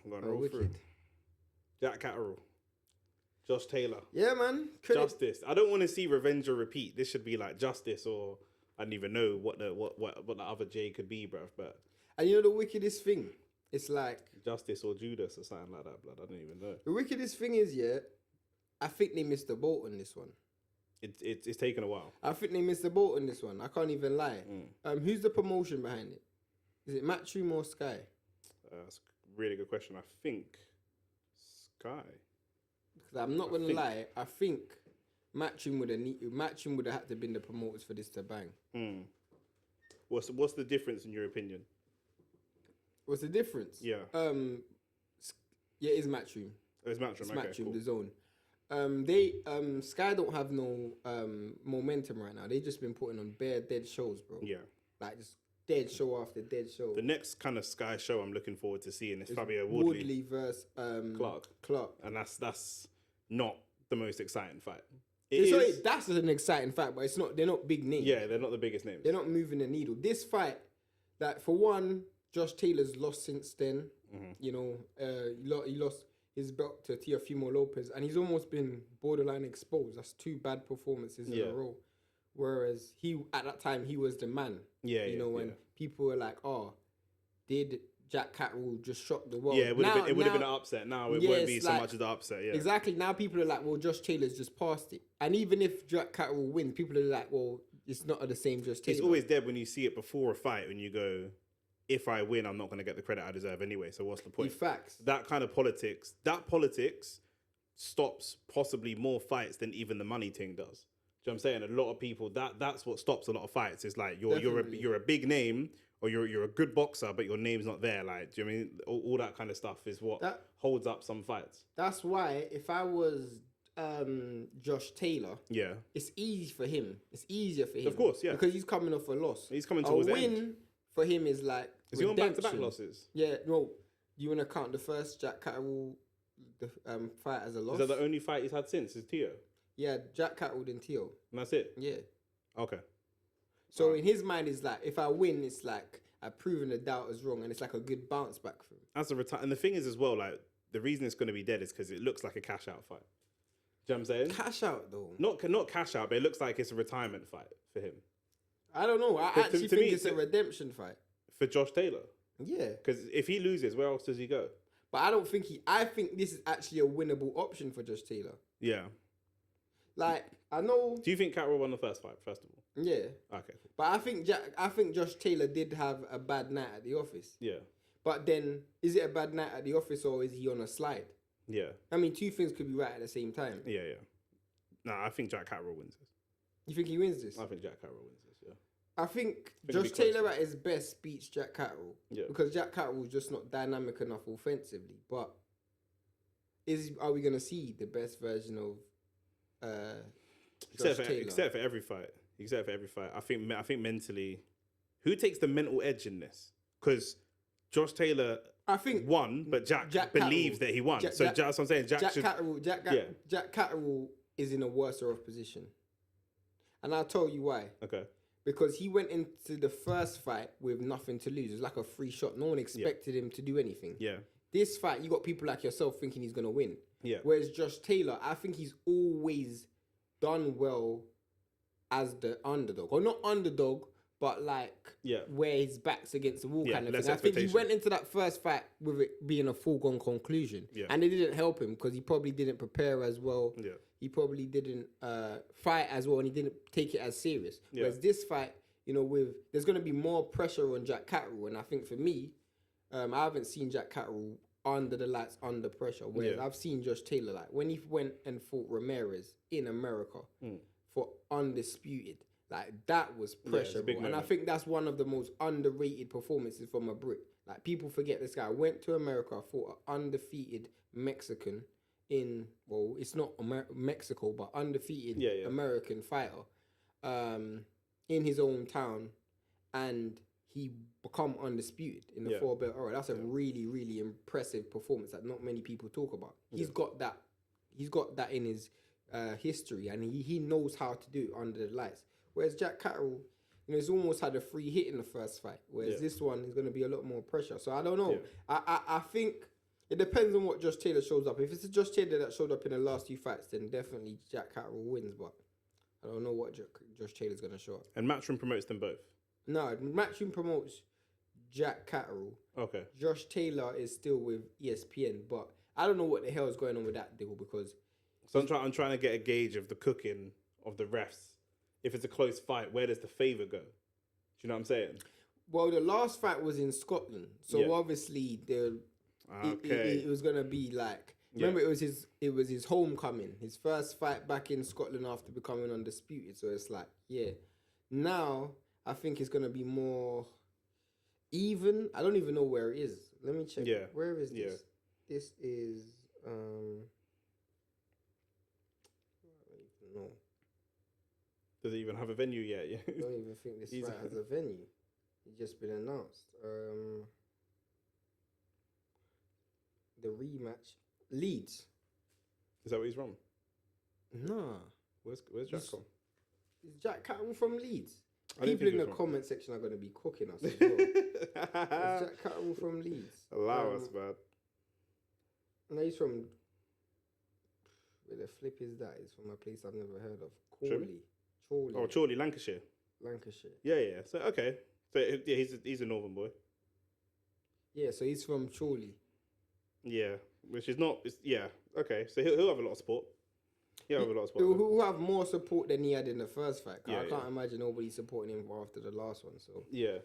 I'm going to roll through. Jack Catterall. Josh Taylor. Yeah, man. Justice. I don't want to see revenge or repeat. This should be like justice, or I don't even know what the other J could be, bruv. But and you know the wickedest thing? It's like justice or Judas or something like that, blood. I don't even know. The wickedest thing is, yeah, I think they missed the boat on this one. It's taken a while. I think they missed the boat on this one. I can't even lie. Who's the promotion behind it? Is it Matchroom or Sky? That's a really good question. I think Sky. Because I'm not gonna lie, I think Matchroom would have had to been the promoters for this to bang. What's the difference in your opinion? What's the difference? Yeah. Yeah, it's Matchroom. Oh, it's Matchroom. It's Okay, Matchroom, cool. the zone. They Sky don't have no momentum right now. They just been putting on bare dead shows, bro. Yeah. Like just dead show after dead show. The next kind of Sky show I'm looking forward to seeing is Fabio Woodley versus Clark. And that's not the most exciting fight. That's an exciting fight, but it's not. They're not big names. Yeah, they're not the biggest names. They're not moving the needle. This fight, like for one, Josh Taylor's lost since then. You know, he lost his belt to Teofimo Lopez, and he's almost been borderline exposed. That's 2 bad performances in a row. Whereas at that time he was the man. You know, when people were like, "Oh, did Jack Catterall just shock the world?" Yeah, it would have been an upset. Now it won't be so much as an upset. Yeah, exactly. Now people are like, "Well, Josh Taylor's just passed it," and even if Jack Catterall wins, people are like, "Well, it's not the same Josh Taylor." It's always dead when you see it before a fight, and you go, if I win, I'm not going to get the credit I deserve anyway. So what's the point? Facts. That kind of politics stops possibly more fights than even the money thing does. Do you know what I'm saying? A lot of people, that's what stops a lot of fights. It's like you're a big name, or you're a good boxer, but your name's not there. Like, do you know what I mean? All that kind of stuff is what holds up some fights. That's why if I was Josh Taylor, it's easy for him. It's easier for him. Of course, yeah. Because he's coming off a loss. He's coming towards the end. A win for him is like Is he on back-to-back losses? Yeah, no. You want to count the first Jack Catterall fight as a loss? Is that the only fight he's had since? Is Tio? Yeah, Jack Catterall and Tio. And that's it? Yeah. Okay. So in his mind, it's like, if I win, it's like I've proven the doubters wrong, and it's like a good bounce back for him. And the thing is as well, like, the reason it's going to be dead is because it looks like a cash-out fight. Do you know what I'm saying? Cash out, though. Not cash out, but it looks like it's a retirement fight for him. I don't know. I actually think it's a redemption fight. For Josh Taylor? Yeah. Because if he loses, where else does he go? But I don't think I think this is actually a winnable option for Josh Taylor. Yeah. Like, I know... Do you think Catterall won the first fight, first of all? Yeah. Okay. But I think Josh Taylor did have a bad night at the office. Yeah. But then, is it a bad night at the office, or is he on a slide? Yeah. I mean, 2 things could be right at the same time. Yeah. Nah, I think Jack Catterall wins this. You think he wins this? I think Jack Catterall wins this, yeah. I think Josh Taylor at his best beats Jack Catterall. Yeah. Because Jack Catterall is just not dynamic enough offensively. But are we going to see the best version of Josh Taylor? Except for every fight. I think mentally, who takes the mental edge in this? Because Josh Taylor won, but Jack believes that he won. That's what I'm saying. Jack Catterall is in a worse off position. And I'll tell you why. Okay. Because he went into the first fight with nothing to lose. It was like a free shot. No one expected him to do anything. Yeah. This fight, you got people like yourself thinking he's going to win. Yeah. Whereas Josh Taylor, I think he's always done well as the underdog. Or not underdog, but like where his back's against the wall kind of thing. I think he went into that first fight with it being a foregone conclusion. Yeah. And it didn't help him because he probably didn't prepare as well. Yeah. He probably didn't fight as well, and he didn't take it as serious. Yeah. Whereas this fight, you know, there's going to be more pressure on Jack Catterall. And I think for me, I haven't seen Jack Catterall under the lights, under pressure. Whereas I've seen Josh Taylor, like when he went and fought Ramirez in America for undisputed, like that was pressure. And I think that's one of the most underrated performances from a Brit. Like people forget this guy went to America, fought an undefeated Mexican it's not Mexico, but undefeated American fighter in his own town, and he become undisputed in the 4-belt era. That's a really, really impressive performance that not many people talk about. He's got that. He's got that in his history, and he knows how to do it under the lights. Whereas Jack Catterall, you know, he's almost had a free hit in the first fight. Whereas this one is going to be a lot more pressure. So I don't know. I think It depends on what Josh Taylor shows up. If it's a Josh Taylor that showed up in the last 2 fights, then definitely Jack Catterall wins. But I don't know what Josh Taylor's gonna show up. And Matchroom promotes them both. No, Matchroom promotes Jack Catterall. Okay. Josh Taylor is still with ESPN, but I don't know what the hell is going on with that deal because. So I'm trying to get a gauge of the cooking of the refs. If it's a close fight, where does the favour go? Do you know what I'm saying? Well, the last fight was in Scotland, so obviously it was gonna be like. Remember, it was his homecoming, his first fight back in Scotland after becoming undisputed. So it's like, now I think it's gonna be more even. I don't even know where it is. Let me check. Yeah. Where is this? Yeah. This is I don't even know. Does it even have a venue yet? Yeah. I don't even think this fight has a venue. It's just been announced. The rematch. Leeds. Is that where he's from? Nah. Where's Jack from? Is Jack Catterall from Leeds? People in the comment section are going to be cooking us as well. Is Jack Catterall from Leeds? Allow us, man. No, he's from... Where the flip is that? He's from a place I've never heard of. Chorley. Oh, Chorley, Lancashire. Yeah. So, okay. So, yeah, he's a northern boy. Yeah, so he's from Chorley. Yeah, which is not... okay. So, he'll have a lot of support. He'll have more support than he had in the first fight. I can't imagine nobody supporting him after the last one. So yeah,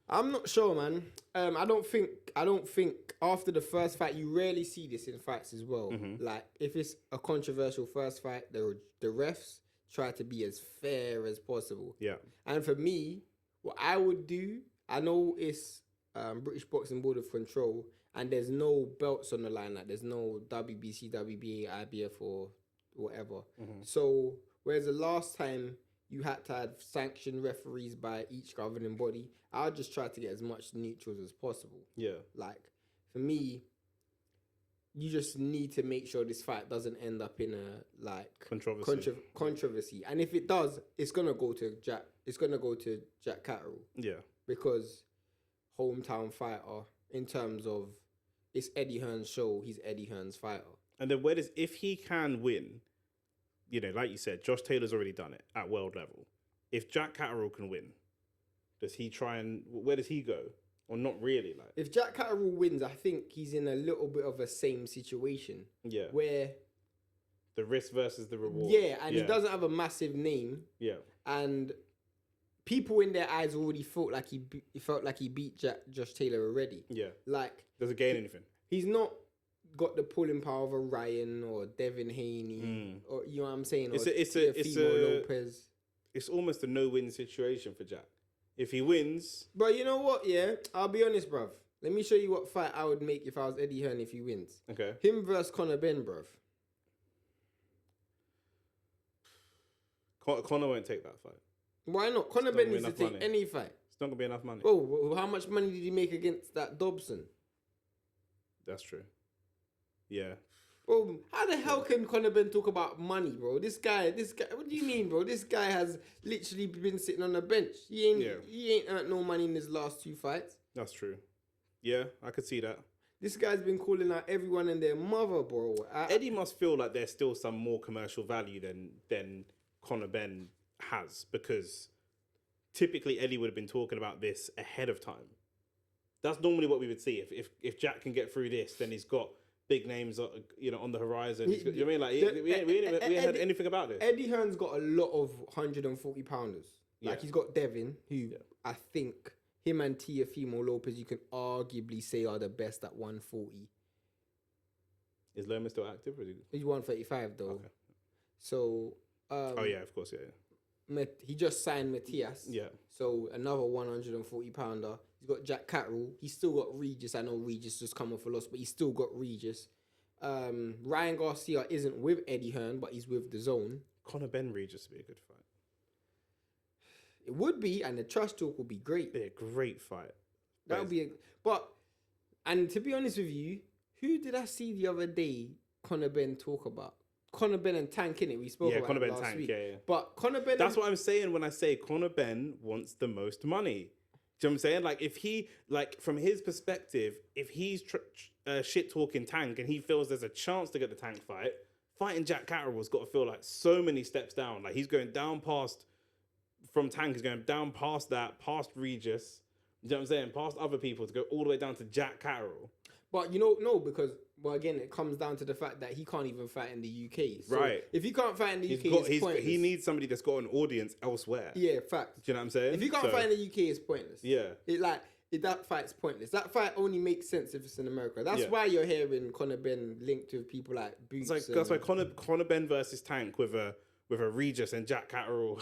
I'm not sure, man. I don't think after the first fight, you rarely see this in fights as well. Mm-hmm. Like if it's a controversial first fight, the refs try to be as fair as possible. Yeah. And for me, what I would do, I know it's British Boxing Board of Control, and there's no belts on the line. Like there's no WBC, WBA, IBF, or whatever. Mm-hmm. So whereas the last time you had to have sanctioned referees by each governing body, I'll just try to get as much neutrals as possible. Yeah. Like for me, you just need to make sure this fight doesn't end up in a controversy. And if it does, it's gonna go to Jack. It's gonna go to Jack Catterall. Yeah. Because hometown fighter in terms of it's Eddie Hearn's show. He's Eddie Hearn's fighter. And then if he can win, like you said, Josh Taylor's already done it at world level. If Jack Catterall can win, does he where does he go? Or not really? Like if Jack Catterall wins, I think he's in a little bit of a same situation. Yeah. Where the risk versus the reward. Yeah, and he doesn't have a massive name. Yeah. And people in their eyes already felt like he beat Josh Taylor already. Yeah. Like does it gain anything? He's not got the pulling power of a Ryan or Devin Haney or you know what I'm saying? It's Lopez. It's almost a no-win situation for Jack. If he wins, but you know what? Yeah, I'll be honest, bruv. Let me show you what fight I would make if I was Eddie Hearn if he wins. Okay. Him versus Conor Ben, bruv. Conor won't take that fight. Why not? Conor Ben needs to take any fight. It's not gonna be enough money. Oh, how much money did he make against that Dobson? That's true. Yeah. Bro, how the hell can Conor Ben talk about money, bro? This guy, what do you mean, bro? This guy has literally been sitting on the bench. He ain't earned no money in his last 2 fights. That's true. Yeah, I could see that. This guy's been calling out everyone and their mother, bro. Eddie must feel like there's still some more commercial value than Conor Ben has, because typically Eddie would have been talking about this ahead of time. That's normally what we would see. If Jack can get through this, then he's got big names, on the horizon. You know what I mean? Like we ain't heard anything about this. Eddie Hearn's got a lot of 140 pounders. Like he's got Devin, who I think him and Teofimo Lopez, you can arguably say are the best at 140. Is Lerman still active? Or is he's 135 though. Okay. So. Oh yeah, of course, yeah. He just signed Matthias. Yeah. So another 140 pounder. He's got Jack Catterall. He's still got Regis. I know Regis just come off a loss, but he's still got Regis. Ryan Garcia isn't with Eddie Hearn, but he's with the Zone. Conor Ben Regis would be a good fight. It would be, and the trash talk would be great. It'd be a great fight. That would be and to be honest with you, who did I see the other day Conor Ben talk about? Conor Ben and Tank, innit? We spoke about Conor Ben last Tank, week. yeah. But Conor Ben... That's what I'm saying when I say Conor Ben wants the most money. you know what I'm saying? Like, if he, like, from his perspective, if he's shit talking Tank and he feels there's a chance to get the Tank fight, fighting Jack Catterall's got to feel like so many steps down. Like, he's going down past, from Tank, he's going down past that, past Regis, you know what I'm saying? Past other people to go all the way down to Jack Catterall. But you know, no, because, well, again, it comes down to the fact that he can't even fight in the UK. So right. If he can't fight in the UK, it's pointless. He needs somebody that's got an audience elsewhere. Yeah, fact. Do you know what I'm saying? If he can't fight in the UK, it's pointless. Yeah. That fight's pointless. That fight only makes sense if it's in America. That's why you're hearing Conor Benn linked with people like Boots. That's why Conor Benn versus Tank with a Regis and Jack Catterall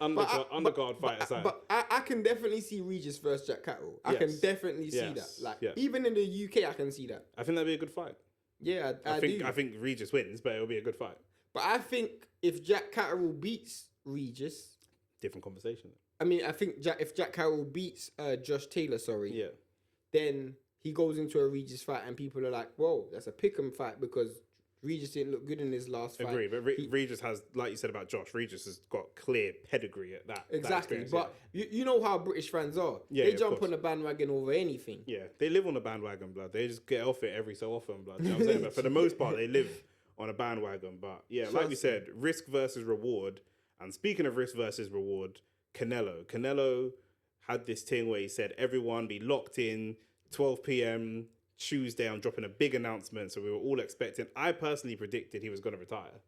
undercard fight aside. But I can definitely see Regis versus Jack Catterall. I can definitely see that. Like even in the UK, I can see that. I think that'd be a good fight. Yeah, I think Regis wins, but it'll be a good fight. But I think if Jack Catterall beats Regis, different conversation. I mean, I think if Jack Catterall beats Josh Taylor, then he goes into a Regis fight and people are like, whoa, that's a pick'em fight because Regis didn't look good in his last fight. Agree, but Regis has, like you said about Josh, Regis has got clear pedigree at that. Exactly, but you know how British fans are. They jump on the bandwagon over anything. Yeah, they live on the bandwagon, blood. They just get off it every so often, blood. You know what I'm saying? But for the most part, they live on a bandwagon. But yeah, like we said, risk versus reward. And speaking of risk versus reward, Canelo had this thing where he said everyone be locked in 12 p.m. Tuesday. I'm dropping a big announcement, so we were all expecting. I personally predicted he was going to retire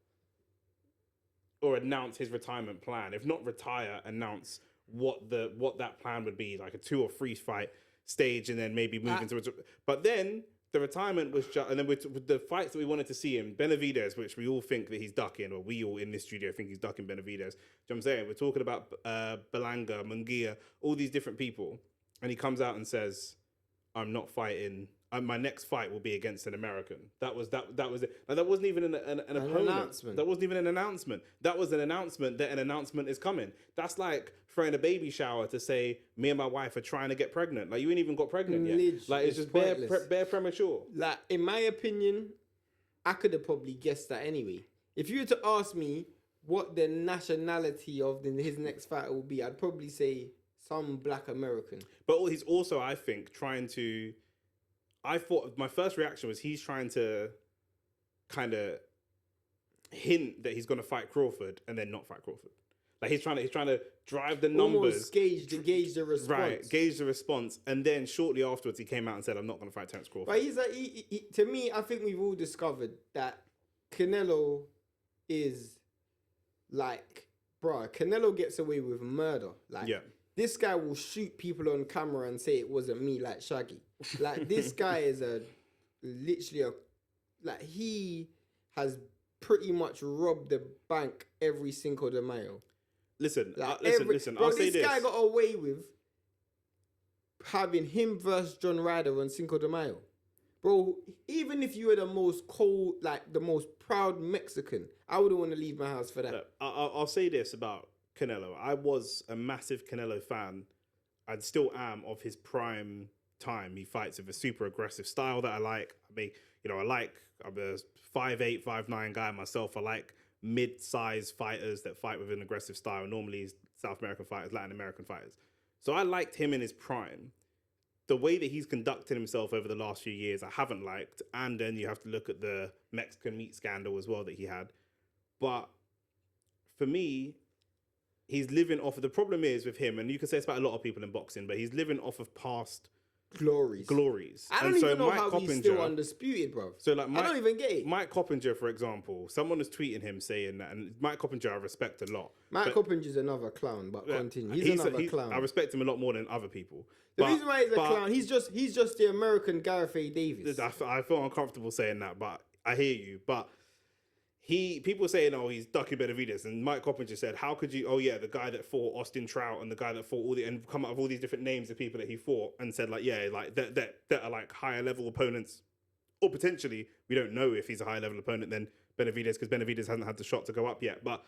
or announce his retirement plan. If not retire, announce what that plan would be, like a 2 or 3 fight stage, and then maybe move into it. But then the retirement was just, and then with the fights that we wanted to see him, Benavidez, which we all think that he's ducking, or we all in this studio think he's ducking Benavidez. Do you know what I'm saying? We're talking about Belanga, Munguia, all these different people, and he comes out and says, "I'm not fighting. My next fight will be against an American." That was it. Like, that wasn't even an opponent. Announcement. That wasn't even an announcement. That was an announcement that an announcement is coming. That's like throwing a baby shower to say, me and my wife are trying to get pregnant. Like, you ain't even got pregnant yet. Like, it's just bare premature. Like, in my opinion, I could have probably guessed that anyway. If you were to ask me what the nationality of his next fight will be, I'd probably say some black American. But he's also, I think, trying to... I thought my first reaction was he's trying to kind of hint that he's going to fight Crawford and then not fight Crawford. Like, he's trying to drive the numbers, almost gauge the response, right? Gauge the response, and then shortly afterwards he came out and said, "I'm not going to fight Terence Crawford." But he's like, to me, I think we've all discovered that Canelo is like, bruh, Canelo gets away with murder. Like, this guy will shoot people on camera and say it wasn't me, like Shaggy. Like, this guy is he has pretty much robbed the bank every Cinco de Mayo. Listen. Bro, I'll say this. This guy got away with having him versus John Ryder on Cinco de Mayo. Bro, even if you were the most cold, like the most proud Mexican, I wouldn't want to leave my house for that. Look, I'll say this about Canelo. I was a massive Canelo fan. I still am, of his prime time. He fights with a super aggressive style that I like. I mean, I'm a 5'8", 5'9" guy myself. I like mid-sized fighters that fight with an aggressive style. Normally South American fighters, Latin American fighters. So I liked him in his prime. The way that he's conducted himself over the last few years, I haven't liked. And then you have to look at the Mexican meat scandal as well that he had. But for me, he's living off of, the problem is with him, and you can say it's about a lot of people in boxing, but he's living off of past glories. I don't even know how he's still undisputed, bro. So, like, I don't even get it. Mike Coppinger, for example, someone was tweeting him saying that, and Mike Coppinger I respect a lot. Mike Coppinger's another clown, but continue. He's another clown. I respect him a lot more than other people. The reason why he's a clown, he's just the American Gareth A. Davis. I feel uncomfortable saying that, but I hear you. But people saying, "Oh, he's ducking Benavidez," and Mike Coppinger said, "How could you? Oh yeah, the guy that fought Austin Trout and the guy that fought and come up with all these different names of people that he fought, and said like, yeah, like that are like higher level opponents, or potentially we don't know if he's a higher level opponent than Benavidez because Benavidez hasn't had the shot to go up yet, but."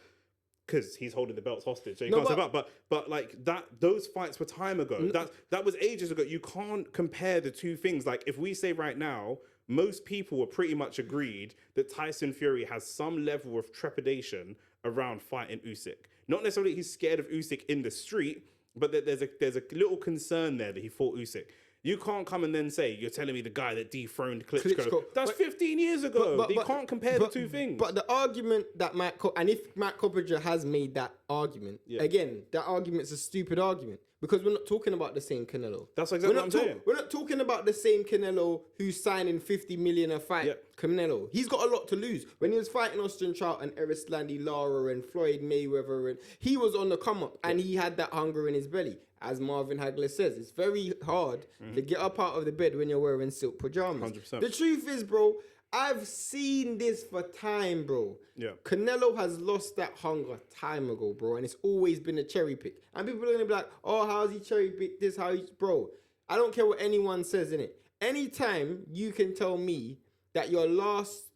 Because he's holding the belts hostage, so he can't step up. But like that, those fights were time ago. That was ages ago. You can't compare the two things. Like, if we say right now, most people were pretty much agreed that Tyson Fury has some level of trepidation around fighting Usyk. Not necessarily he's scared of Usyk in the street. But there's a little concern there that he fought Usyk. You can't come and then say, you're telling me the guy that dethroned Klitschko. That's 15 years ago. You can't compare the two things. But the argument that and if Matt Coppinger has made that argument, again, that argument's a stupid argument. Because we're not talking about the same Canelo. That's exactly what I'm saying. We're not talking about the same Canelo who's signing 50 million a fight. Yep. Canelo. He's got a lot to lose. When he was fighting Austin Trout and Erislandy Lara and Floyd Mayweather, and he was on the come up and he had that hunger in his belly. As Marvin Hagler says, it's very hard to get up out of the bed when you're wearing silk pajamas. 100%. The truth is, bro, I've seen this for time, bro. Yeah. Canelo has lost that hunger time ago, bro, and it's always been a cherry pick. And people are gonna be like, "Oh, how's he cherry picked this? Bro?" I don't care what anyone says in it. Anytime you can tell me that your last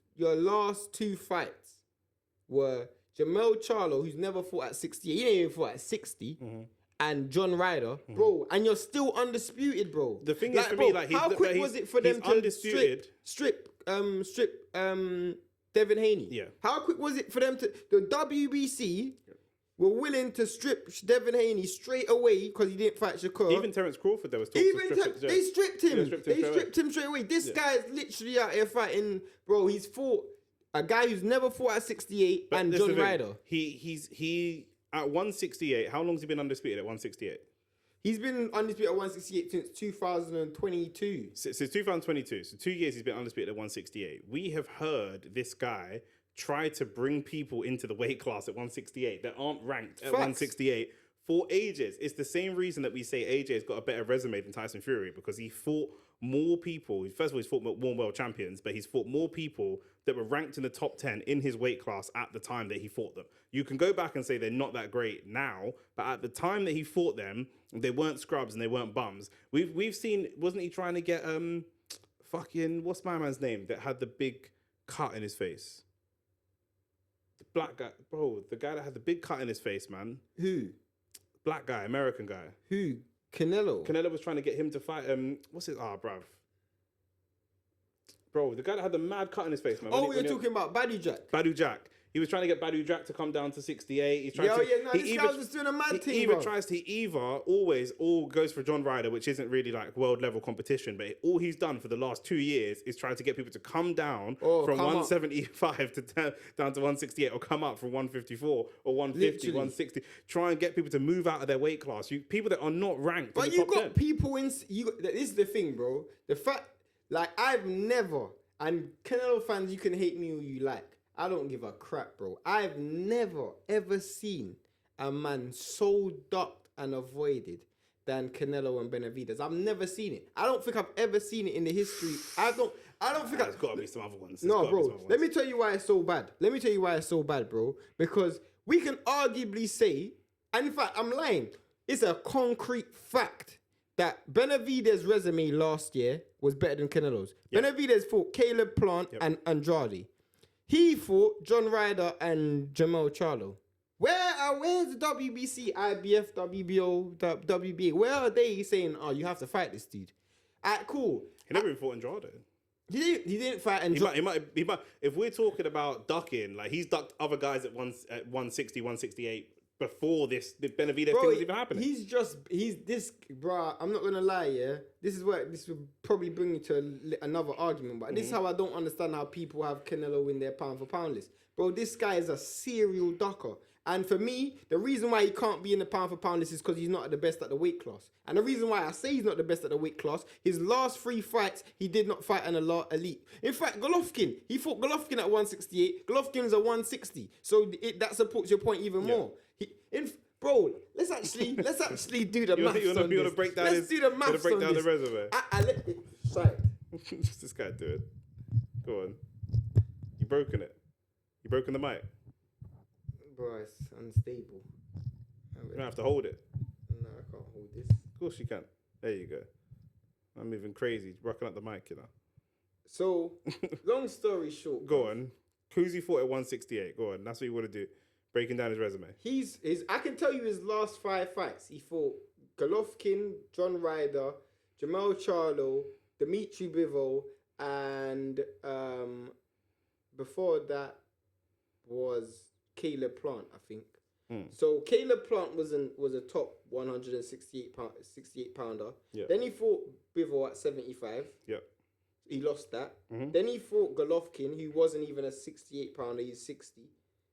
two fights were Jamel Charlo, who's never fought at 60, he didn't even fought at 60. And John Ryder, bro, and you're still undisputed, bro. The thing is, for me, like, how quick was it for them to strip Devin Haney? Yeah. How quick was it for them to the WBC were willing to strip Devin Haney straight away because he didn't fight Shakur? Even Terence Crawford, there was talk they stripped him. Yeah, They stripped him straight away. This guy is literally out here fighting, bro. He's fought a guy who's never fought at 68 and John Ryder. He at 168, how long has he been undisputed at 168? He's been undisputed at 168 since 2022. Since 2022. So 2 years he's been undisputed at 168. We have heard this guy try to bring people into the weight class at 168 that aren't ranked at 168 for ages. It's the same reason that we say AJ's got a better resume than Tyson Fury, because he fought more people. First of all, he's fought more world champions, but he's fought more people that were ranked in the top 10 in his weight class at the time that he fought them. You can go back and say they're not that great now, but at the time that he fought them, they weren't scrubs and they weren't bums. We've seen, wasn't he trying to get fucking, what's my man's name that had the big cut in his face? The black guy, bro, the guy that had the big cut in his face, man. Who? Black guy, American guy. Who? Canelo. Canelo was trying to get him to fight. What's his? Bruv. Bro, the guy that had the mad cut in his face, man. You're talking about Badu Jack. Badu Jack. He was trying to get Badu Jack to come down to 68. He's trying this guy was just doing a mad thing, He always goes for John Ryder, which isn't really like world level competition, but all he's done for the last 2 years is try to get people to come down from 175 down to 168, or come up from 154 or 150, 160. Try and get people to move out of their weight class. People that are not ranked. But you got people in. This is the thing, bro. The fact, like, I've never, and Canelo fans, you can hate me all you like. I don't give a crap, bro. I've never, ever seen a man so ducked and avoided than Canelo and Benavidez. I've never seen it. I don't think I've ever seen it in the history. I don't think there's got to be some other ones. No, bro. Let me tell you why it's so bad. Bro. Because we can arguably say, and in fact, I'm lying. It's a concrete fact that Benavidez's resume last year was better than Canelo's. Yep. Benavidez fought Caleb Plant and Andrade. He fought John Ryder and Jamel Charlo. Where's the WBC, IBF, WBO, WBA? Where are they saying, "Oh, you have to fight this dude"? Cool. He never even fought Andrade. He didn't fight Andrade. He might. If we're talking about ducking, like, he's ducked other guys at 160, 168 before the Benavidez thing was even happening. He's this, bro. I'm not gonna lie, yeah. This will probably bring me to another argument, but this is how I don't understand how people have Canelo in their pound for pound list, bro. This guy is a serial ducker, and for me, the reason why he can't be in the pound for pound list is because he's not the best at the weight class. And the reason why I say he's not the best at the weight class, his last 3 fights, he did not fight an elite. In fact, he fought Golovkin at 168. Golovkin's a 160, so that supports your point even more. Bro, let's actually do the maths on this. Let's do the maths on this. The resume. Sorry. What's this guy doing? Go on. You broken it. You broken the mic. Bro, it's unstable. You don't have to hold it. No, I can't hold this. Of course you can. There you go. I'm moving crazy, rocking up the mic, you know. So, long story short. Go on. Who's he fought at 168? Go on. That's what you want to do. Breaking down his resume. I can tell you his last 5 fights. He fought Golovkin, John Ryder, Jamel Charlo, Dimitri Bivol, and before that was Caleb Plant, I think. So Caleb Plant was a top 168 pounder. Yeah. Then he fought Bivol at 75. Yeah. He lost that. Then he fought Golovkin, who wasn't even a 68 pounder. He's 60.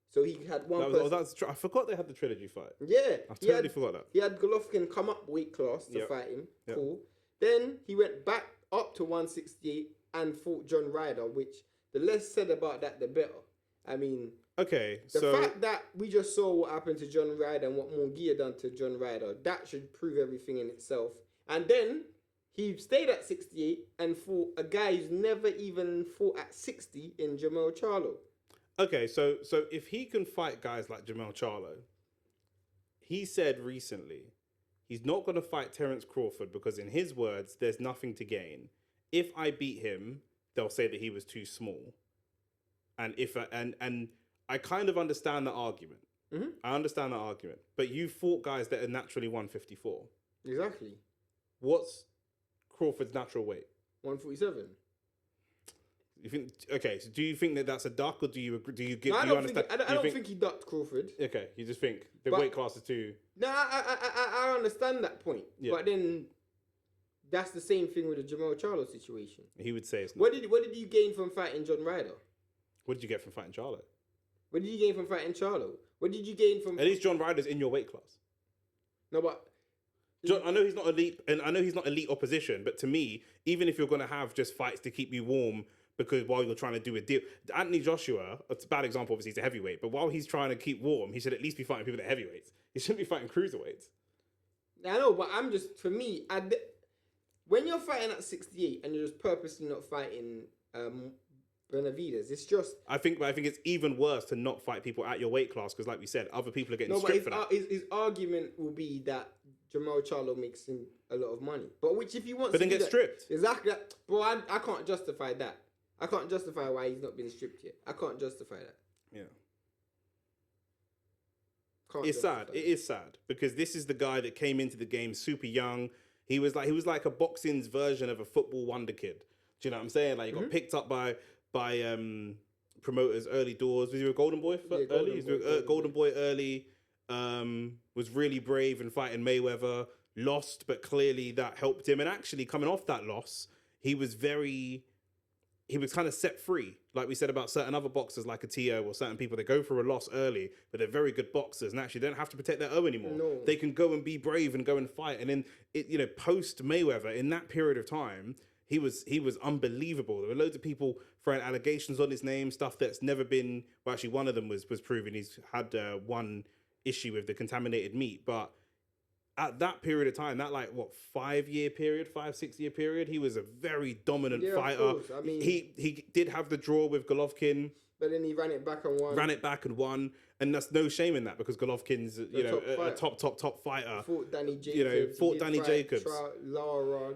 So he had one. I forgot they had the trilogy fight. Yeah, I totally forgot that. He had Golovkin come up weight class to fight him. Cool. Then he went back up to 168 and fought John Ryder, which the less said about that, the better. I mean, okay, the fact that we just saw what happened to John Ryder and what Munguia done to John Ryder, that should prove everything in itself. And then he stayed at 68 and fought a guy who's never even fought at 60 in Jermell Charlo. Okay, so if he can fight guys like Jermell Charlo, he said recently he's not going to fight Terence Crawford because, in his words, there's nothing to gain. If I beat him, they'll say that he was too small. And I kind of understand the argument. I understand the argument. But you fought guys that are naturally 154. Exactly. What's Crawford's natural weight? 147. You think? Okay. So do you think that that's a duck, or do you agree? Do you get? No, I don't think he ducked Crawford. Okay. You just think the weight class is too. No, I understand that point. Yeah. But then that's the same thing with the Jermell Charlo situation. He would say it's not. What did you gain from fighting John Ryder? What did you get from fighting Charlo? What did you gain from fighting Charlo? What did you gain from? At least John Ryder's in your weight class. No, but John, I know he's not elite, and I know he's not elite opposition. But to me, even if you're going to have just fights to keep you warm, because while you're trying to do a deal, Anthony Joshua, it's a bad example. Obviously, he's a heavyweight, but while he's trying to keep warm, he should at least be fighting people that are heavyweights. He shouldn't be fighting cruiserweights. I know, but I'm just when you're fighting at 68 and you're just purposely not fighting Benavidez, it's just. I think it's even worse to not fight people at your weight class because, like we said, other people are getting stripped for that. His argument will be that Jermell Charlo makes him a lot of money, but which if he wants, but then get stripped. Exactly, bro. I can't justify that. I can't justify why he's not been stripped yet. I can't justify that. Yeah. It's sad. It is sad because this is the guy that came into the game super young. He was like a boxing's version of a football wonder kid. Do you know what I'm saying? Like he got picked up by promoters early doors. Was he a Golden Boy early? Golden Boy early. Was really brave in fighting Mayweather. Lost, but clearly that helped him. And actually, coming off that loss, he was kind of set free. Like we said about certain other boxers like Atillo or certain people that go for a loss early, but they're very good boxers and actually don't have to protect their O anymore. No. They can go and be brave and go and fight. And then, post Mayweather, in that period of time, he was unbelievable. There were loads of people throwing allegations on his name, stuff that's never been, well, actually one of them was proven. He's had one issue with the contaminated meat, but at that period of time, that 5 6 year period, he was a very dominant fighter. Of course. I mean, he did have the draw with Golovkin, but then he ran it back and won. And that's no shame in that because Golovkin's a top fighter. Fought Danny Jacobs. Lara.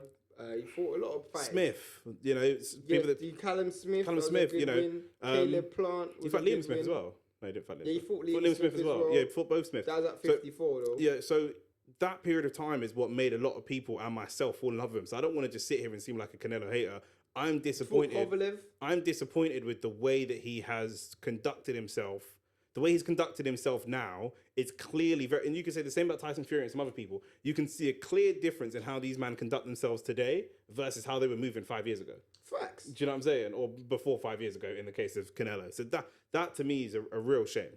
He fought a lot of fighters. Smith, Callum Smith. Caleb Plant. He fought Liam Smith as well. No, he didn't fight Liam. Yeah, he fought Liam Smith as well. Yeah, he fought both Smiths. That was at 54 though. Yeah, so that period of time is what made a lot of people and myself fall in love with him. So I don't want to just sit here and seem like a Canelo hater. I'm disappointed. I'm disappointed with the way that he has conducted himself. The way he's conducted himself now is clearly very, and you can say the same about Tyson Fury and some other people. You can see a clear difference in how these men conduct themselves today versus how they were moving 5 years ago. Facts. Do you know what I'm saying? Or before 5 years ago in the case of Canelo. So that to me is a real shame.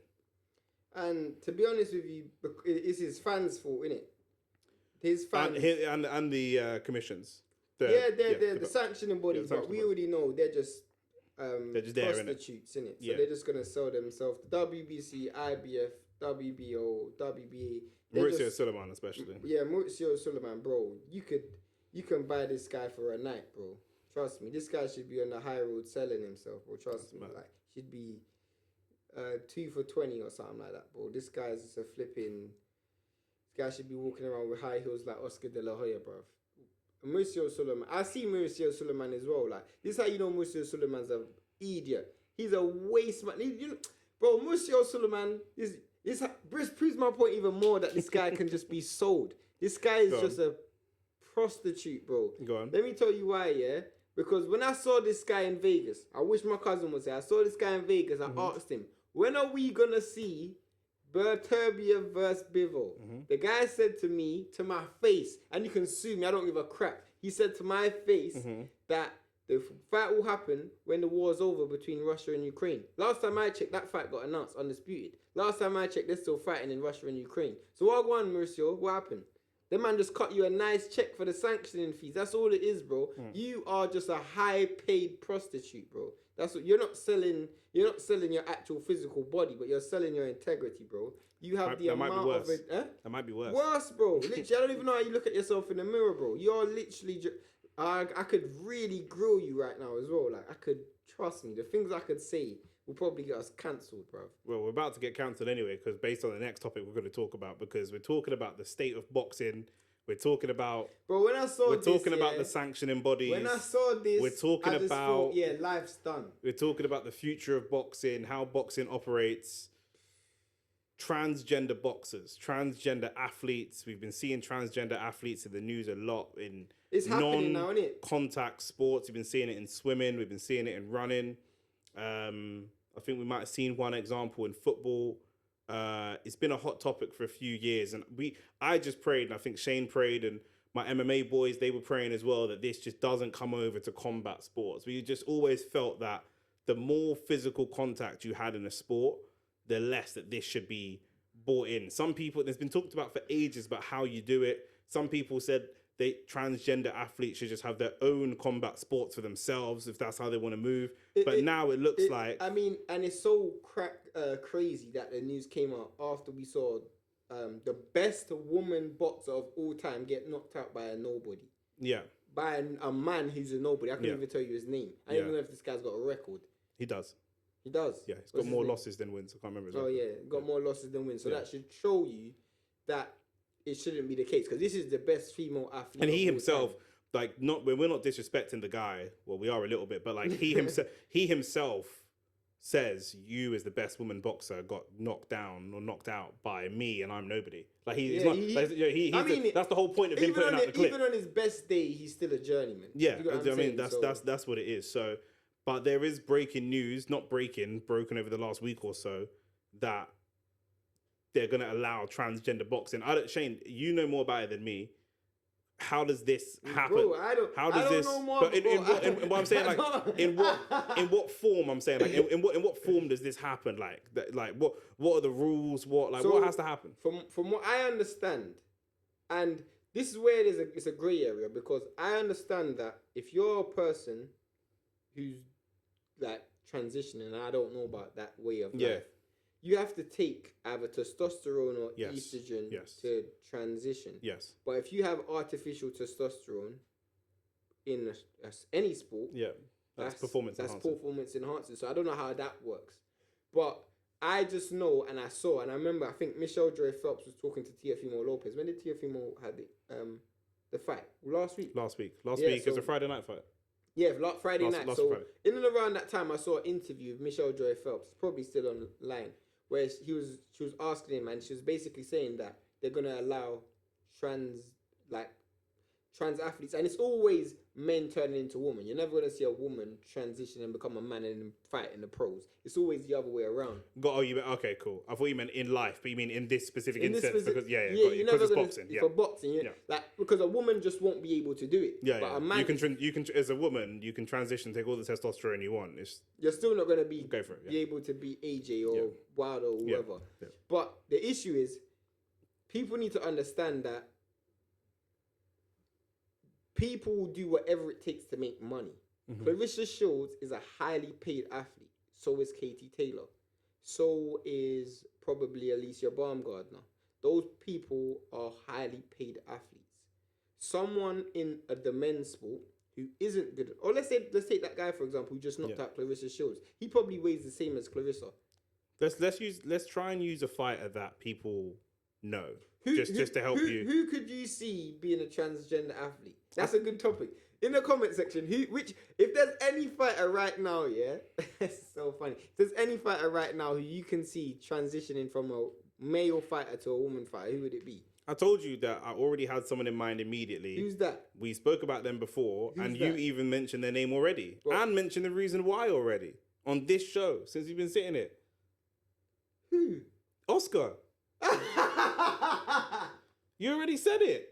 And to be honest with you, it's his fans' fault, isn't it? His fans and the commissions. They're the sanctioning bodies, but we already know they're just there, prostitutes, innit? So they're just gonna sell themselves. The WBC, IBF, WBO, WBA. Mauricio Suleiman, especially. Yeah, Mauricio Suleiman, bro. You can buy this guy for a night, bro. Trust me, this guy should be on the high road selling himself, bro. Trust me, should be 2 for 20 or something like that, bro. This guy's just a flipping. This guy should be walking around with high heels like Oscar De La Hoya, bro. Mauricio Suleiman. I see Mauricio Suleiman as well. Like, this is how you know Mauricio Suleiman's an idiot. He's a waste man. Bro, Mauricio Suleiman proves my point even more that this guy can just be sold. This guy is just a prostitute, bro. Go on. Let me tell you why, yeah? Because when I saw this guy in Vegas, I wish my cousin was there. I saw this guy in Vegas. I asked him, when are we going to see Berturbia versus Bivol. The guy said to me, to my face, and you can sue me, I don't give a crap. He said to my face that the fight will happen when the war's over between Russia and Ukraine. Last time I checked, that fight got announced, undisputed. Last time I checked, they're still fighting in Russia and Ukraine. So what go on, Mauricio? What happened? The man just cut you a nice check for the sanctioning fees. That's all it is, bro. You are just a high-paid prostitute, bro. That's what you're not selling. You're not selling your actual physical body, but you're selling your integrity, bro. You have the amount of it. That might be worse. Worse, bro. Literally, I don't even know how you look at yourself in the mirror, bro. You're literally. I could really grill you right now as well. Like, I could, trust me, the things I could say will probably get us cancelled, bro. Well, we're about to get cancelled anyway, because based on the next topic we're going to talk about, because we're talking about the state of boxing. We're talking about, bro. When I saw we're talking about the sanctioning bodies. When I saw this, we're talking about life's done. We're talking about the future of boxing, how boxing operates. Transgender boxers, transgender athletes. We've been seeing transgender athletes in the news a lot in non-contact sports. We've been seeing it in swimming. We've been seeing it in running. I think we might have seen one example in football. It's been a hot topic for a few years, and I just prayed, and I think Shane prayed, and my MMA boys, they were praying as well, that this just doesn't come over to combat sports. We just always felt that the more physical contact you had in a sport, the less that this should be brought in. Some people, there's been talked about for ages about how you do it. Some people said transgender athletes should just have their own combat sports for themselves if that's how they want to move. But now it looks like... I mean, and it's so crazy that the news came out after we saw the best woman boxer of all time get knocked out by a nobody. Yeah. By a man who's a nobody. I couldn't even tell you his name. I don't even know if this guy's got a record. He does. He does? Yeah, he's got more losses than wins. I can't remember his record. Yeah, got more losses than wins. So that should show you that it shouldn't be the case, because this is the best female athlete. And he himself, like, we're not disrespecting the guy. Well, we are a little bit, but like he himself says, you as the best woman boxer got knocked down or knocked out by me, and I'm nobody. Like that's the whole point of him putting out the clip. Even on his best day, he's still a journeyman. Yeah, I mean that's what it is. So, but there is breaking news, broken over the last week or so, that they're going to allow transgender boxing. Shane, you know more about it than me. How does this happen? Bro, I don't know more. But in what I'm saying, like, in what form? I'm saying, like, in what form does this happen? Like what are the rules? What has to happen? From what I understand, and this is where it's a grey area, because I understand that if you're a person who's like transitioning, and I don't know about that way of life, you have to take either testosterone or estrogen to transition. Yes. But if you have artificial testosterone in any sport, that's performance enhancing. So I don't know how that works. But I just know, and I saw, and I remember, I think Michelle Joy Phelps was talking to Teofimo Lopez. When did Teofimo have the fight? Last week? Last week. It was a Friday night fight. Yeah, Friday night. So Friday. In and around that time, I saw an interview with Michelle Joy Phelps, probably still online, where she was asking him, and she was basically saying that they're gonna allow trans athletes, and it's always men turning into women. You're never gonna see a woman transition and become a man and fight in the pros. It's always the other way around. Okay, cool. I thought you meant in life, but you mean in this specific instance because you're never gonna boxing. For boxing, like, because a woman just won't be able to do it. But a man, you can as a woman, you can transition, take all the testosterone you want. You're still not gonna be go for it. Be able to be AJ or Wilder or whoever. Yeah. But the issue is, people need to understand that people will do whatever it takes to make money. Clarissa Shields is a highly paid athlete. So is Katie Taylor. So is probably Alicia Baumgardner. Those people are highly paid athletes. Someone in the men's sport who isn't good, or let's take that guy for example who just knocked out Clarissa Shields. He probably weighs the same as Clarissa. Let's try and use a fighter that people know. Just to help you. Who could you see being a transgender athlete? That's a good topic. In the comment section, if there's any fighter right now, it's so funny. If there's any fighter right now who you can see transitioning from a male fighter to a woman fighter, who would it be? I told you that I already had someone in mind immediately. Who's that? We spoke about them before, you even mentioned their name already. And mentioned the reason why already on this show, since you've been sitting here. Who? Oscar. You already said it.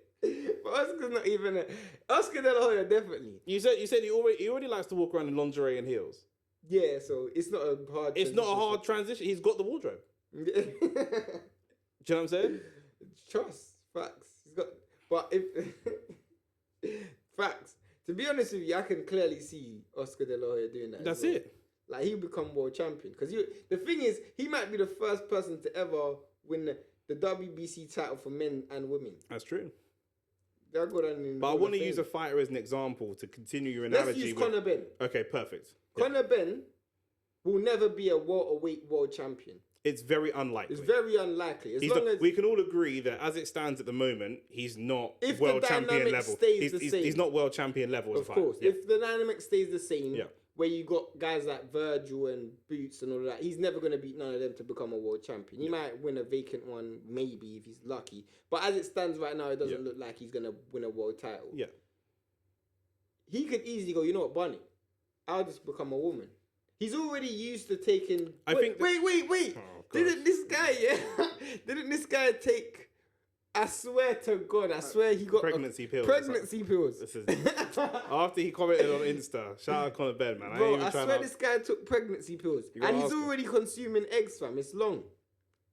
But Oscar's not even Oscar De La Hoya, definitely. You said he already likes to walk around in lingerie and heels. Yeah, so it's not a hard. It's not a hard transition. He's got the wardrobe. Do you know what I'm saying? Trust, facts. He's got, but if facts. To be honest with you, I can clearly see Oscar De La Hoya doing that. That's it. Like he'll become world champion because the thing is, he might be the first person to ever win the WBC title for men and women. That's true. But I want to use a fighter as an example to continue your analogy. Let's use Conor Benn. Okay, perfect. Conor Benn will never be a welterweight world champion. It's very unlikely. It's very unlikely. We can all agree that as it stands at the moment, he's not world champion level. He's not world champion level. Of course. Yeah. If the dynamic stays the same, where you got guys like Virgil and Boots and all that, he's never going to beat none of them to become a world champion. He might win a vacant one, maybe, if he's lucky. But as it stands right now, it doesn't look like he's going to win a world title. Yeah. He could easily go, you know what, Bunny? I'll just become a woman. He's already used to taking... Wait. Oh, didn't this guy take... I swear to God, he got... Pregnancy pills. Pregnancy pills. After he commented on Insta. Shout out Conor Benn, man. Bro, I swear this guy took pregnancy pills. And he's already consuming eggs, fam. It's long.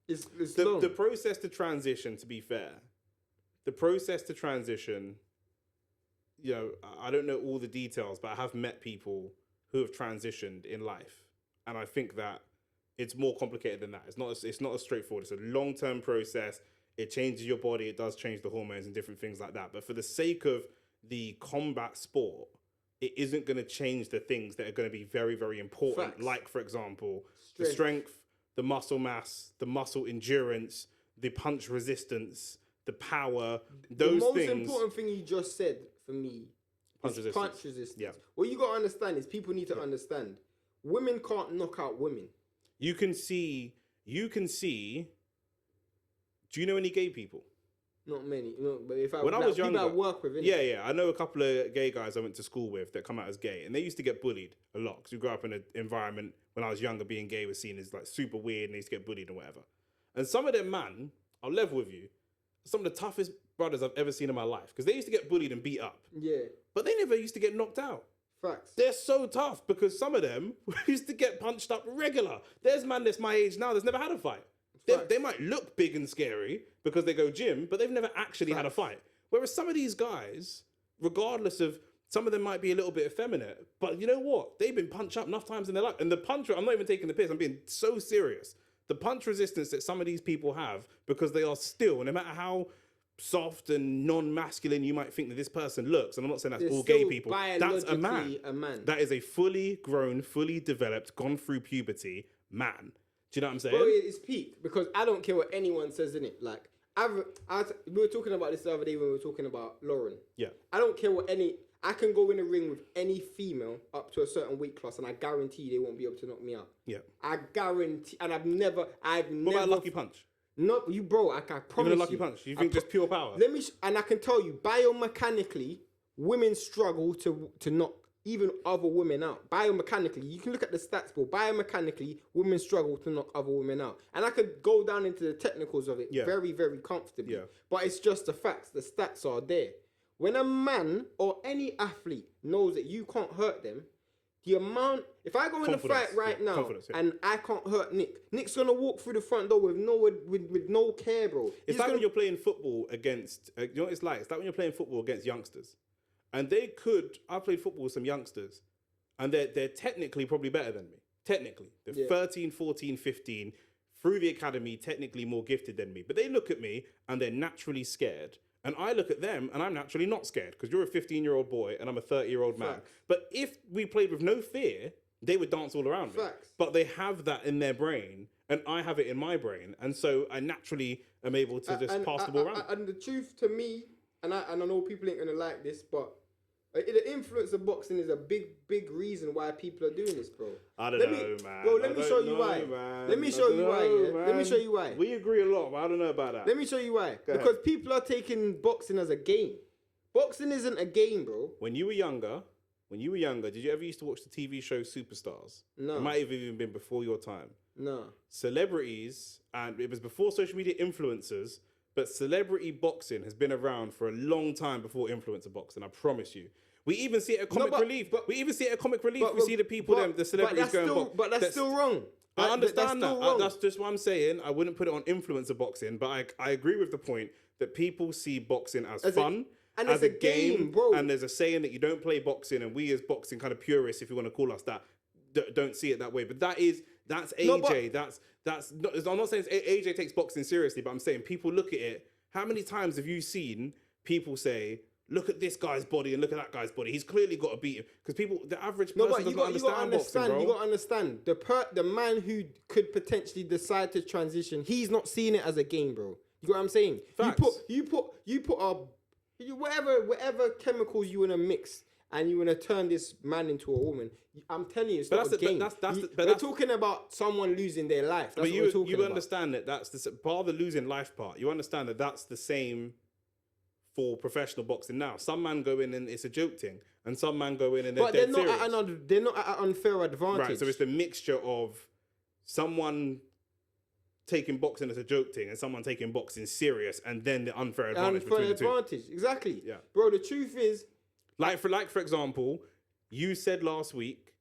It's long. The process to transition, to be fair, you know, I don't know all the details, but I have met people who have transitioned in life. And I think that it's more complicated than that. It's not as straightforward. It's a long-term process. It changes your body. It does change the hormones and different things like that. But for the sake of the combat sport, it isn't going to change the things that are going to be very, very important. Facts. Like, for example, the strength, the muscle mass, the muscle endurance, the punch resistance, the power, those things. The most important thing you just said for me is punch resistance. Yeah. What you got to understand is people need to understand. Women can't knock out women. You can see... Do you know any gay people? Not many. No, but when I was younger, people I work with. Yeah. I know a couple of gay guys I went to school with that come out as gay, and they used to get bullied a lot because we grew up in an environment when I was younger. Being gay was seen as like super weird, and they used to get bullied and whatever. And some of them, man, I'll level with you, some of the toughest brothers I've ever seen in my life because they used to get bullied and beat up. Yeah. But they never used to get knocked out. Facts. They're so tough because some of them used to get punched up regular. There's man that's my age now that's never had a fight. They might look big and scary because they go gym, but they've never actually had a fight. Whereas some of these guys, regardless of, some of them might be a little bit effeminate, but you know what? They've been punched up enough times in their life. And the punch, I'm not even taking the piss, I'm being so serious. The punch resistance that some of these people have, because they are still, no matter how soft and non-masculine you might think that this person looks, and I'm not saying that's all gay people, that's a man. That is a fully grown, fully developed, gone through puberty man. Do you know what I'm saying? Bro, it's peak because I don't care what anyone says in it. Like, we were talking about this the other day when we were talking about Lauren. Yeah. I don't care what I can go in a ring with any female up to a certain weight class and I guarantee they won't be able to knock me out. Yeah. I guarantee, and I've never. What about a lucky punch? No, you, bro, I promise you. Even a lucky punch? You think just pure power? And I can tell you, biomechanically, women struggle to knock even other women out. Biomechanically, you can look at the stats, bro. Biomechanically, women struggle to knock other women out. And I could go down into the technicals of it very, very comfortably. Yeah. But it's just the facts. The stats are there. When a man or any athlete knows that you can't hurt them, the amount... If I go in a fight right now and I can't hurt Nick's going to walk through the front door with no care, bro. It's like when you're playing football against... you know what it's like? It's like when you're playing football against youngsters. And I played football with some youngsters, and they're technically probably better than me. Technically. They're 13, 14, 15, through the academy, technically more gifted than me. But they look at me, and they're naturally scared. And I look at them, and I'm naturally not scared, because you're a 15-year-old boy, and I'm a 30-year-old man. Facts. But if we played with no fear, they would dance all around me. Facts. But they have that in their brain, and I have it in my brain. And so I naturally am able to just pass the ball around. And the truth to me... And I know people ain't gonna like this, but the influence of boxing is a big reason why people are doing this, bro. I don't know, man. Bro, let me show you why. Let me show you why. We agree a lot, but I don't know about that. Let me show you why. Because people are taking boxing as a game. Boxing isn't a game, bro. When you were younger, when you were younger, did you ever used to watch the TV show Superstars? No. It might have even been before your time. No. Celebrities, and it was before social media influencers, but celebrity boxing has been around for a long time before influencer boxing, I promise you. We even see it at Comic Relief. We even see it at Comic Relief. We see the people, the celebrities going box. But that's still wrong. I understand that. That's just what I'm saying. I wouldn't put it on influencer boxing, but I agree with the point that people see boxing as fun. And as a game, bro. And there's a saying that you don't play boxing, and we as boxing kind of purists, if you want to call us that, don't see it that way. But that's AJ. That's not, I'm not saying AJ takes boxing seriously, but I'm saying people look at it. How many times have you seen people say, "Look at this guy's body and look at that guy's body. He's clearly got to beat him." Because the average person doesn't understand boxing, bro. You got to understand the man who could potentially decide to transition. He's not seeing it as a game, bro. You got what I'm saying? Facts. You put whatever chemicals you want to mix and you want to turn this man into a woman. I'm telling you, it's not a game. We're talking about someone losing their life. That's what we're talking about. You understand that that's the part of the losing life part. You understand that that's the same for professional boxing now. Some man go in and it's a joke thing, and some man go in and they're dead serious. They're not at an unfair advantage. Right, so it's the mixture of someone taking boxing as a joke thing and someone taking boxing serious, and then the unfair advantage between the two. Exactly. Yeah. Bro, the truth is... Like for example, you said last week,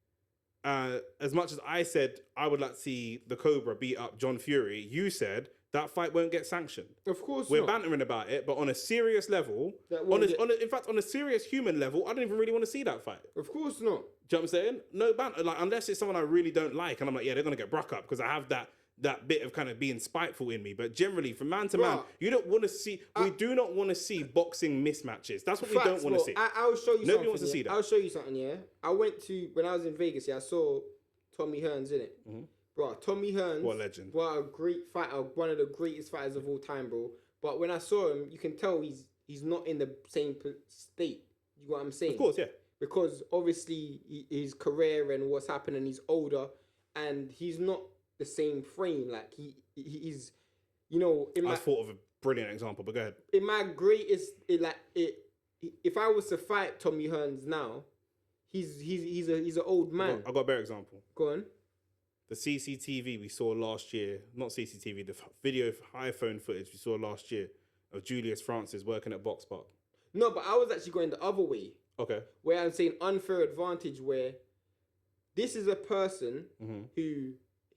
as much as I said I would like to see the Cobra beat up John Fury, you said that fight won't get sanctioned. Of course We're bantering about it, but on a serious level, in fact, on a serious human level, I don't even really want to see that fight. Of course not. Do you know what I'm saying? No banter, like, unless it's someone I really don't like, and I'm like, yeah, they're going to get Brock up, because I have that bit of kind of being spiteful in me. But generally, from man to man, you don't want to see, we do not want to see boxing mismatches. That's what we don't want to see. I'll show you something. Nobody wants to see that. I'll show you something, yeah? When I was in Vegas, I saw Tommy Hearns in it. Mm-hmm. Bro, Tommy Hearns. What a legend. What a great fighter, one of the greatest fighters of all time, bro. But when I saw him, you can tell he's not in the same state. You know what I'm saying? Of course, yeah. Because obviously his career and what's happening, he's older, and he's not the same frame. Like he's, you know. I thought of a brilliant example, but go ahead. In my greatest, if I was to fight Tommy Hearns now, he's an old man. I got a better example. Go on. The CCTV we saw last year, not CCTV, the video iPhone footage we saw last year of Julius Francis working at Box Park. No, but I was actually going the other way. Okay. Where I'm saying unfair advantage, where this is a person who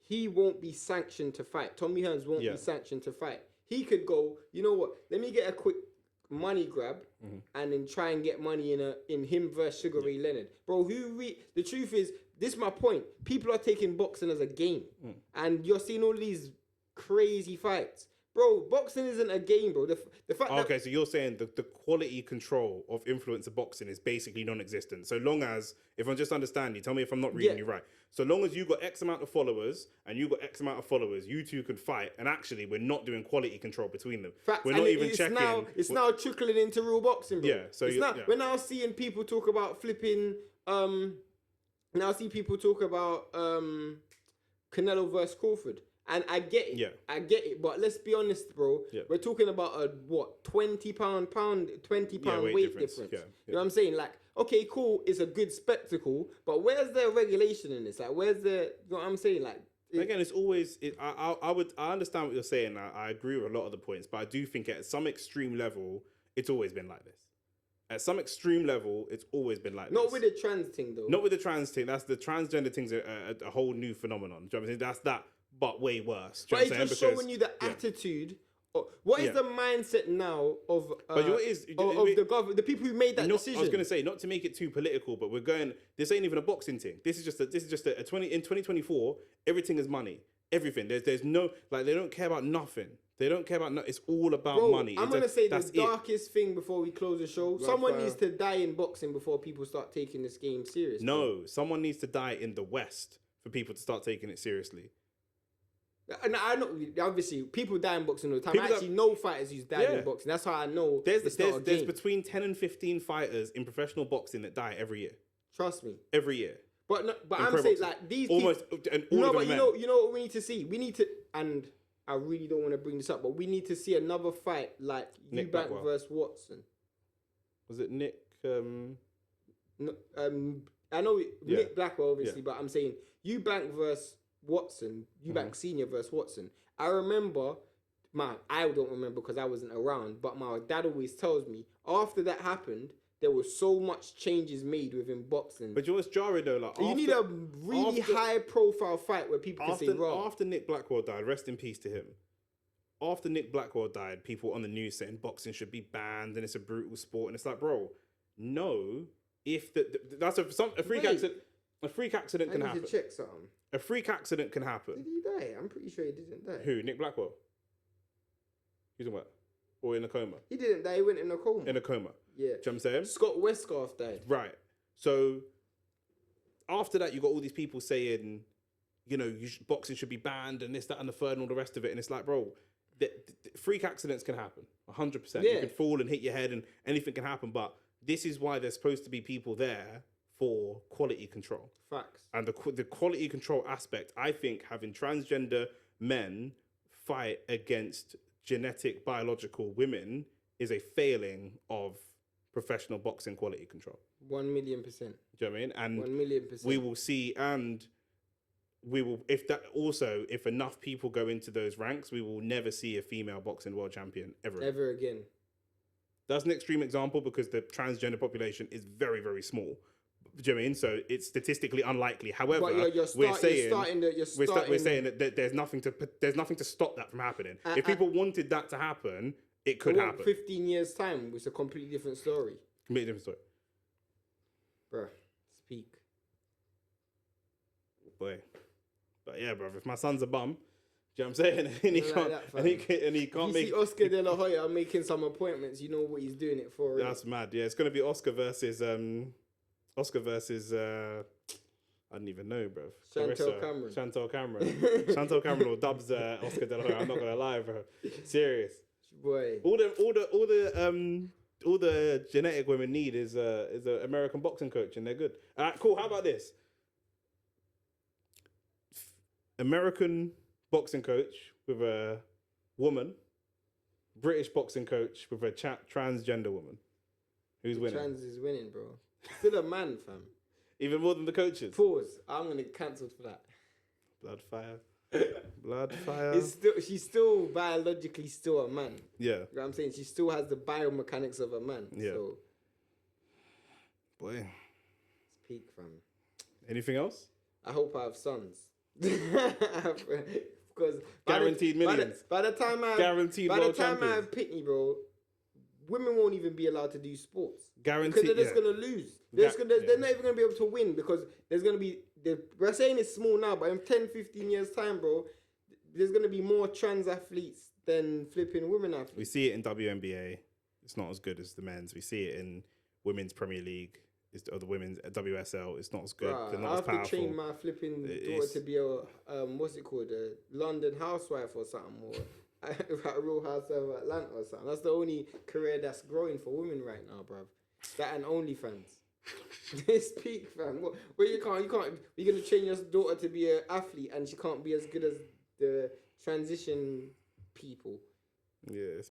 he won't be sanctioned to fight. Tommy Hearns won't be sanctioned to fight. He could go, you know what, let me get a quick money grab and then try and get money in him versus Sugar Ray Leonard. Bro, the truth is, this is my point. People are taking boxing as a game. And you're seeing all these crazy fights. Bro, boxing isn't a game, bro. The fact okay, so you're saying the quality control of influencer boxing is basically non-existent. So long as, if I'm just understanding you, tell me if I'm not reading you right. So long as you got X amount of followers and you got X amount of followers, you two could fight. And actually, we're not doing quality control between them. Facts. We're not even checking. It's now trickling into real boxing, bro. Yeah. So we're now seeing people talk about flipping. Now I see people talk about Canelo versus Crawford. And I get it. Yeah. I get it. But let's be honest, bro. Yeah. We're talking about a 20 pound weight difference. Yeah. You know what I'm saying? Like, okay, cool, it's a good spectacle, but where's the regulation in this? Like, where's the, you know what I'm saying? Like, again, it's always, I understand what you're saying. I agree with a lot of the points, but I do think at some extreme level, it's always been like this. At some extreme level, it's always been like this. Not with the trans thing, though. Not with the trans thing. That's the transgender thing's a whole new phenomenon. Do you know what I'm saying? That's that, but way worse. But it's just showing you the attitude. What is the mindset now of the government, the people who made that decision? I was going to say, not to make it too political, but we're going. This ain't even a boxing thing. This is just a 2024. Everything is money. Everything. There's no, like, they don't care about nothing. They don't care about it's all about money. I'm going to say the darkest thing before we close the show. Someone needs to die in boxing before people start taking this game seriously. No, someone needs to die in the West for people to start taking it seriously. And I know, obviously, people die in boxing all the time. I actually know fighters who's died in boxing. That's how I know there's between 10 and 15 fighters in professional boxing that die every year. Trust me. Every year. But I'm saying, like, these almost people... you know what we need to see? We need to... And I really don't want to bring this up, but we need to see another fight like Eubank versus Watson. Was it Nick... No, I know Nick Blackwell, obviously, but I'm saying Eubank versus Watson, Eubank Senior versus Watson. I remember, I don't remember because I wasn't around, but my dad always tells me after that happened, there was so much changes made within boxing. But you know what's jarring though? Like, you need a really high-profile fight where people can say, "Raw." After Nick Blackwell died, rest in peace to him. After Nick Blackwell died, people on the news saying boxing should be banned and it's a brutal sport, and it's like, bro, no. If that's a freak accident, a freak accident can happen. I need to check something. A freak accident can happen. Did he die? I'm pretty sure he didn't die. Who? Nick Blackwell? He's in what? Or in a coma? He didn't die. He went in a coma. In a coma. Yeah. Do you know what I'm saying? Scott Westgarth died. Right. So after that, you got all these people saying, you know, boxing should be banned and this, that, and the third and all the rest of it. And it's like, bro, the freak accidents can happen. 100%. Yeah. You can fall and hit your head and anything can happen. But this is why there's supposed to be people there for quality control. Facts. And the quality control aspect, I think having transgender men fight against genetic biological women is a failing of professional boxing quality control. 1,000,000%. Do you know what I mean? And 1,000,000%. we will see, and we will, if enough people go into those ranks, we will never see a female boxing world champion ever again. That's an extreme example because the transgender population is very, very small. Do you know what I mean? So it's statistically unlikely. However, we're saying that there's nothing to stop that from happening. If people wanted that to happen, it could happen. 15 years time, it's a completely different story. Completely different story. Bruh, speak. Boy. But yeah, bro, if my son's a bum, do you know what I'm saying? And he can't make... see Oscar De La Hoya making some appointments, you know what he's doing it for. That's mad. Yeah, it's going to be Oscar versus... I don't even know, bro. Chantel Cameron. Chantel Cameron or dubs Oscar De La Hoya. I'm not gonna lie, bro. Serious. Boy. All the genetic women need is a American boxing coach, and they're good. All right, cool. How about this? American boxing coach with a woman, British boxing coach with a transgender woman. Who's winning? Trans is winning, bro. Still a man, fam. Even more than the coaches. Pause. I'm gonna cancel for that. Blood fire. Blood fire. She's still biologically still a man. Yeah. You know what I'm saying? She still has the biomechanics of a man. Yeah. So. Boy. Speak, fam. Anything else? I hope I have sons. Because guaranteed millions. By the time I have Pitney, bro, women won't even be allowed to do sports. Guaranteed. Because they're just going to lose. They're not even going to be able to win because there's going to be... We're saying it's small now, but in 10, 15 years' time, bro, there's going to be more trans athletes than flipping women athletes. We see it in WNBA. It's not as good as the men's. We see it in Women's Premier League. Or the women's WSL. It's not as good. They're not as powerful. I have to train my flipping daughter to be a... what's it called? A London housewife or something. Or a Real Housewife of Atlanta or something. That's the only career that's growing for women right now, bruv. That and OnlyFans. This peak, fam. Where you can't. You're gonna train your daughter to be an athlete, and she can't be as good as the transition people. Yeah, it's